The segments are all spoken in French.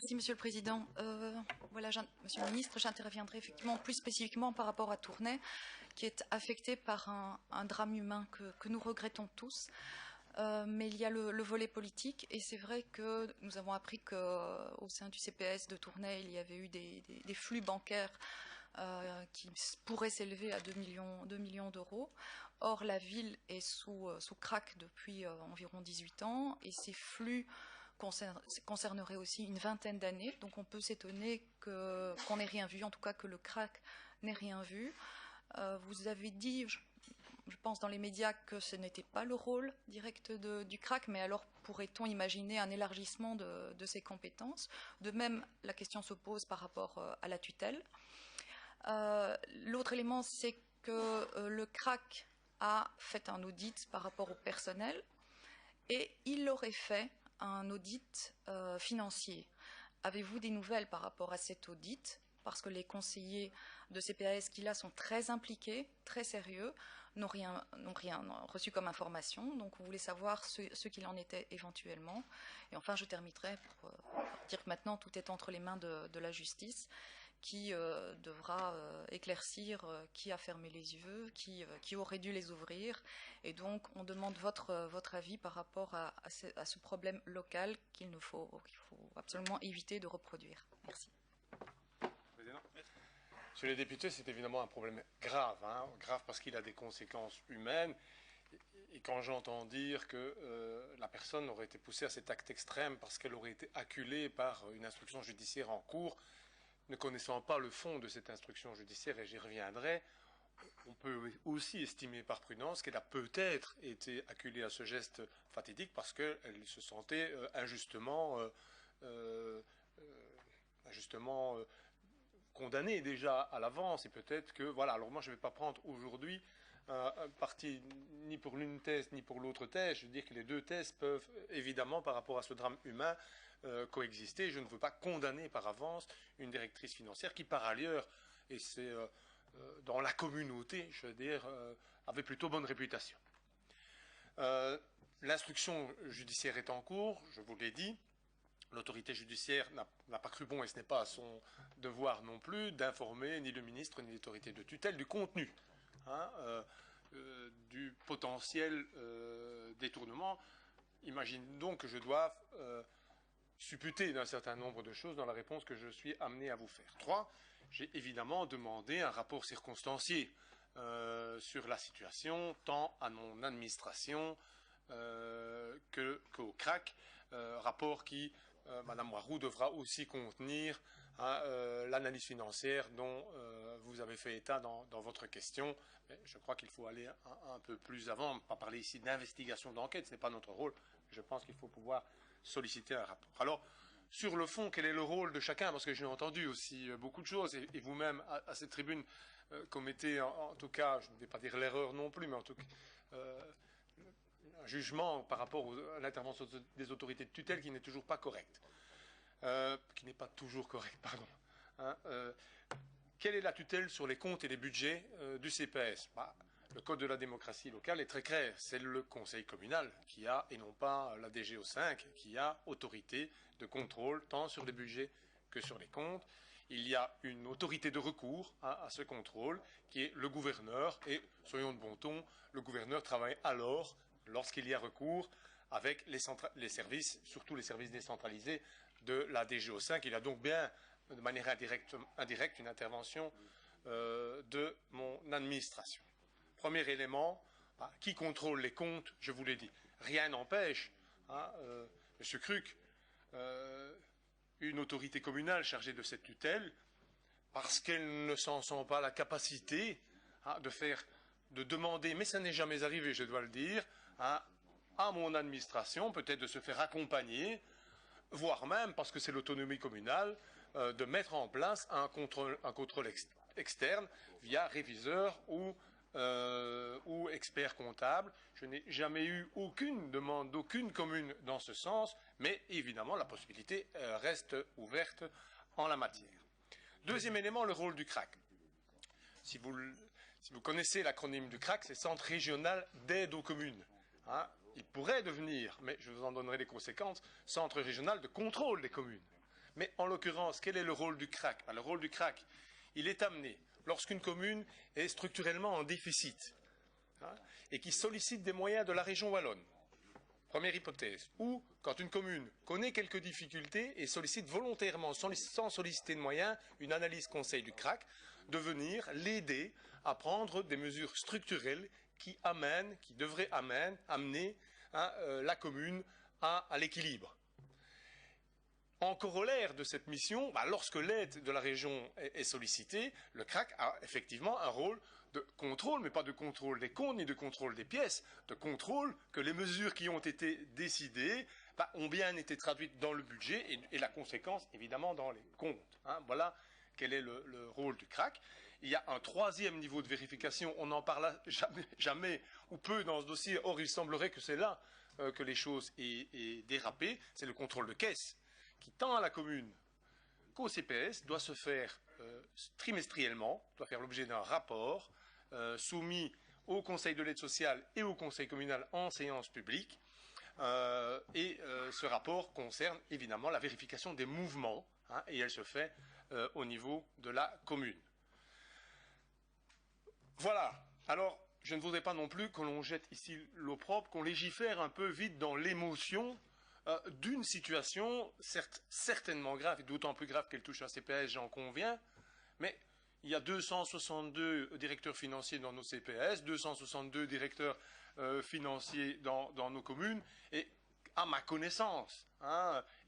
Merci, Monsieur le Président. Voilà, Monsieur le Ministre, j'interviendrai effectivement plus spécifiquement par rapport à Tournai, qui est affecté par un drame humain que nous regrettons tous. Mais il y a le volet politique, et c'est vrai que nous avons appris qu'au sein du CPS de Tournai, il y avait eu des flux bancaires qui pourraient s'élever à 2 millions d'euros. Or, la ville est sous crack depuis environ 18 ans, et ces flux concernerait aussi une vingtaine d'années, donc on peut s'étonner qu'on n'ait rien vu, en tout cas que le crack n'ait rien vu. Vous avez dit, je pense dans les médias, que ce n'était pas le rôle direct du crack, mais alors pourrait-on imaginer un élargissement de ses compétences? De même, la question se pose par rapport à la tutelle. L'autre élément, c'est que le crack a fait un audit par rapport au personnel, et il l'aurait fait un audit financier. Avez-vous des nouvelles par rapport à cet audit? Parce que les conseillers de CPAS qui là sont très impliqués, très sérieux, n'ont rien reçu comme information. Donc on voulait savoir ce qu'il en était éventuellement. Et enfin, je terminerai pour dire que maintenant tout est entre les mains de la justice, qui devra éclaircir qui a fermé les yeux, qui aurait dû les ouvrir. Et donc, on demande votre avis par rapport à ce problème local qu'il faut absolument éviter de reproduire. Merci. Président. Monsieur les députés, c'est évidemment un problème grave, grave parce qu'il a des conséquences humaines. Et quand j'entends dire que la personne aurait été poussée à cet acte extrême parce qu'elle aurait été acculée par une instruction judiciaire en cours, ne connaissant pas le fond de cette instruction judiciaire, et j'y reviendrai, on peut aussi estimer par prudence qu'elle a peut-être été acculée à ce geste fatidique parce qu'elle se sentait injustement condamnée déjà à l'avance. Et peut-être que, voilà, alors moi je ne vais pas prendre aujourd'hui un parti ni pour l'une thèse ni pour l'autre thèse. Je veux dire que les deux thèses peuvent évidemment, par rapport à ce drame humain, coexister. Je ne veux pas condamner par avance une directrice financière qui, par ailleurs, et c'est dans la communauté, je veux dire, avait plutôt bonne réputation. L'instruction judiciaire est en cours, je vous l'ai dit. L'autorité judiciaire n'a pas cru bon, et ce n'est pas son devoir non plus, d'informer ni le ministre ni l'autorité de tutelle du contenu, du potentiel détournement. Imagine donc que je doive supputer d'un certain nombre de choses dans la réponse que je suis amené à vous faire. 3. J'ai évidemment demandé un rapport circonstancié sur la situation, tant à mon administration qu'au CRAC, rapport qui, Madame Roiroux, devra aussi contenir l'analyse financière dont vous avez fait état dans votre question. Mais je crois qu'il faut aller un peu plus avant, pas parler ici d'investigation, d'enquête, ce n'est pas notre rôle. Je pense qu'il faut pouvoir solliciter un rapport. Alors, sur le fond, quel est le rôle de chacun? Parce que j'ai entendu aussi beaucoup de choses, et vous-même, à cette tribune, commettez, en tout cas, je ne vais pas dire l'erreur non plus, mais en tout cas, un jugement par rapport à l'intervention des autorités de tutelle qui n'est toujours pas correct. Qui n'est pas toujours correct, pardon. Quelle est la tutelle sur les comptes et les budgets du CPS? Le code de la démocratie locale est très clair. C'est le conseil communal qui a, et non pas la DGO5, qui a autorité de contrôle tant sur les budgets que sur les comptes. Il y a une autorité de recours à ce contrôle qui est le gouverneur, et soyons de bon ton, le gouverneur travaille alors, lorsqu'il y a recours, avec les services, surtout les services décentralisés de la DGO5. Il y a donc bien, de manière indirecte une intervention de mon administration. Premier élément, qui contrôle les comptes? Je vous l'ai dit. Rien n'empêche, M. Cruc, une autorité communale chargée de cette tutelle, parce qu'elle ne s'en sent pas la capacité de demander, mais ça n'est jamais arrivé, je dois le dire, à mon administration, peut-être de se faire accompagner, voire même, parce que c'est l'autonomie communale, de mettre en place un contrôle externe via réviseur ou expert comptable. Je n'ai jamais eu aucune demande d'aucune commune dans ce sens, mais évidemment la possibilité reste ouverte en la matière. Deuxième élément, le rôle du CRAC. Si vous connaissez l'acronyme du CRAC, c'est Centre régional d'aide aux communes. Il pourrait devenir, mais je vous en donnerai les conséquences, Centre régional de contrôle des communes. Mais en l'occurrence, quel est le rôle du CRAC? Le rôle du CRAC, il est amené lorsqu'une commune est structurellement en déficit et qui sollicite des moyens de la région wallonne. Première hypothèse. Ou quand une commune connaît quelques difficultés et sollicite volontairement, sans solliciter de moyens, une analyse conseil du CRAC, de venir l'aider à prendre des mesures structurelles qui devraient amener la commune à l'équilibre. En corollaire de cette mission, lorsque l'aide de la région est sollicitée, le CRAC a effectivement un rôle de contrôle, mais pas de contrôle des comptes ni de contrôle des pièces, de contrôle que les mesures qui ont été décidées ont bien été traduites dans le budget et la conséquence évidemment dans les comptes. Voilà quel est le rôle du CRAC. Il y a un troisième niveau de vérification, on n'en parle jamais ou peu dans ce dossier, or il semblerait que c'est là que les choses aient dérapé, c'est le contrôle de caisse qui tant à la commune qu'au CPS doit se faire trimestriellement, doit faire l'objet d'un rapport soumis au Conseil de l'aide sociale et au Conseil communal en séance publique. Ce rapport concerne évidemment la vérification des mouvements et elle se fait au niveau de la commune. Voilà. Alors, je ne voudrais pas non plus que l'on jette ici l'eau propre, qu'on légifère un peu vite dans l'émotion d'une situation certainement grave, et d'autant plus grave qu'elle touche un CPS, j'en conviens, mais il y a 262 directeurs financiers dans nos CPS, 262 directeurs financiers dans nos communes, et à ma connaissance,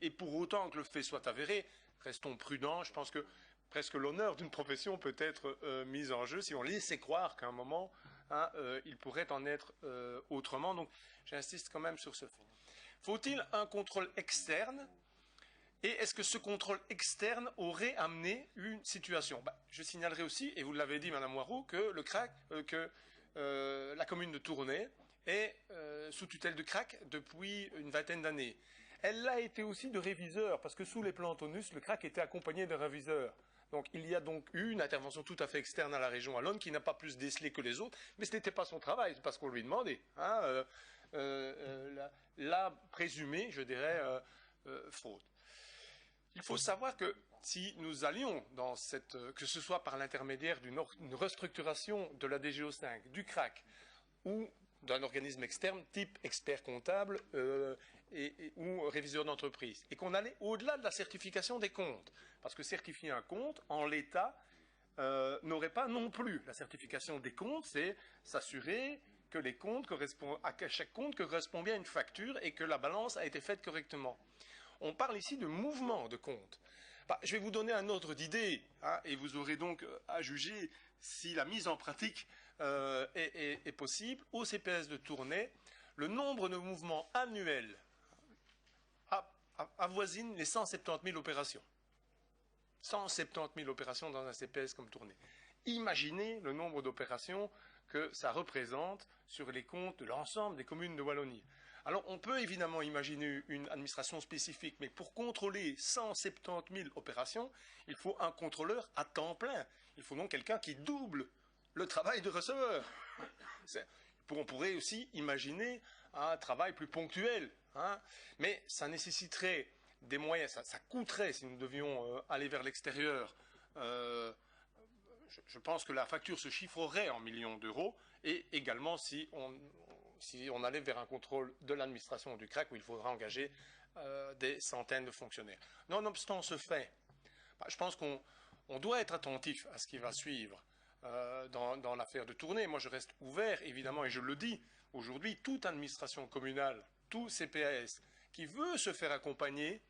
et pour autant que le fait soit avéré, restons prudents, je pense que presque l'honneur d'une profession peut être mis en jeu si on laissait croire qu'à un moment, il pourrait en être autrement, donc j'insiste quand même sur ce fait. Faut-il un contrôle externe? Et est-ce que ce contrôle externe aurait amené une situation? Je signalerai aussi, et vous l'avez dit, Madame Moirot, que le CRAC, la commune de Tournai est sous tutelle du CRAC depuis une vingtaine d'années. Elle l'a été aussi de réviseur, parce que sous les plans TONUS, le CRAC était accompagné d'un réviseur. Donc il y a donc eu une intervention tout à fait externe à la région wallonne qui n'a pas plus décelé que les autres, mais ce n'était pas son travail, c'est parce qu'on lui demandait. La présumée, je dirais, fraude. Il faut savoir que si nous allions dans que ce soit par l'intermédiaire d'une restructuration de la DGO5, du CRAC ou d'un organisme externe type expert comptable ou réviseur d'entreprise, et qu'on allait au-delà de la certification des comptes, parce que certifier un compte, en l'état, n'aurait pas non plus. La certification des comptes, c'est s'assurer que les comptes à chaque compte correspond bien à une facture et que la balance a été faite correctement. On parle ici de mouvement de compte. Je vais vous donner un ordre d'idée, et vous aurez donc à juger si la mise en pratique est possible. Au CPS de Tournai, le nombre de mouvements annuels avoisine les 170 000 opérations. 170 000 opérations dans un CPS comme Tournai. Imaginez le nombre d'opérations que ça représente sur les comptes de l'ensemble des communes de Wallonie. Alors on peut évidemment imaginer une administration spécifique, mais pour contrôler 170 000 opérations, il faut un contrôleur à temps plein. Il faut donc quelqu'un qui double le travail de receveur. On pourrait aussi imaginer un travail plus ponctuel, mais ça nécessiterait des moyens, ça coûterait si nous devions aller vers l'extérieur. Je pense que la facture se chiffrerait en millions d'euros, et également si on allait vers un contrôle de l'administration du CRAC où il faudra engager des centaines de fonctionnaires. Nonobstant ce fait, je pense qu'on doit être attentif à ce qui va suivre dans l'affaire de Tournai. Moi, je reste ouvert, évidemment, et je le dis, aujourd'hui, toute administration communale, tout CPAS qui veut se faire accompagner,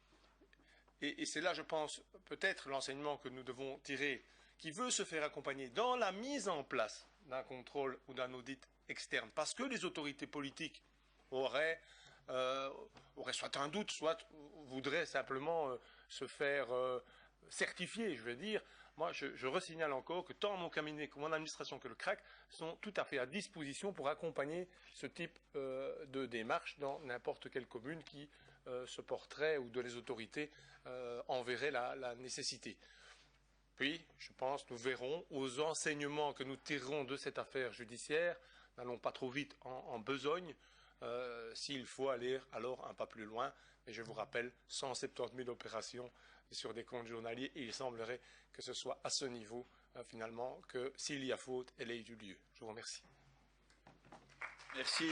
et c'est là, je pense, peut-être l'enseignement que nous devons tirer, qui veut se faire accompagner dans la mise en place d'un contrôle ou d'un audit externe, parce que les autorités politiques auraient soit un doute, soit voudraient simplement se faire certifier, je veux dire. Moi, je resignale encore que tant mon cabinet que mon administration que le CRAC sont tout à fait à disposition pour accompagner ce type de démarche dans n'importe quelle commune qui se porterait ou de les autorités en verraient la nécessité. Puis, je pense, nous verrons aux enseignements que nous tirerons de cette affaire judiciaire, n'allons pas trop vite en besogne, s'il faut aller alors un pas plus loin Et je vous rappelle, 170 000 opérations sur des comptes journaliers, et il semblerait que ce soit à ce niveau, finalement, que s'il y a faute, elle ait eu lieu. Je vous remercie. Merci.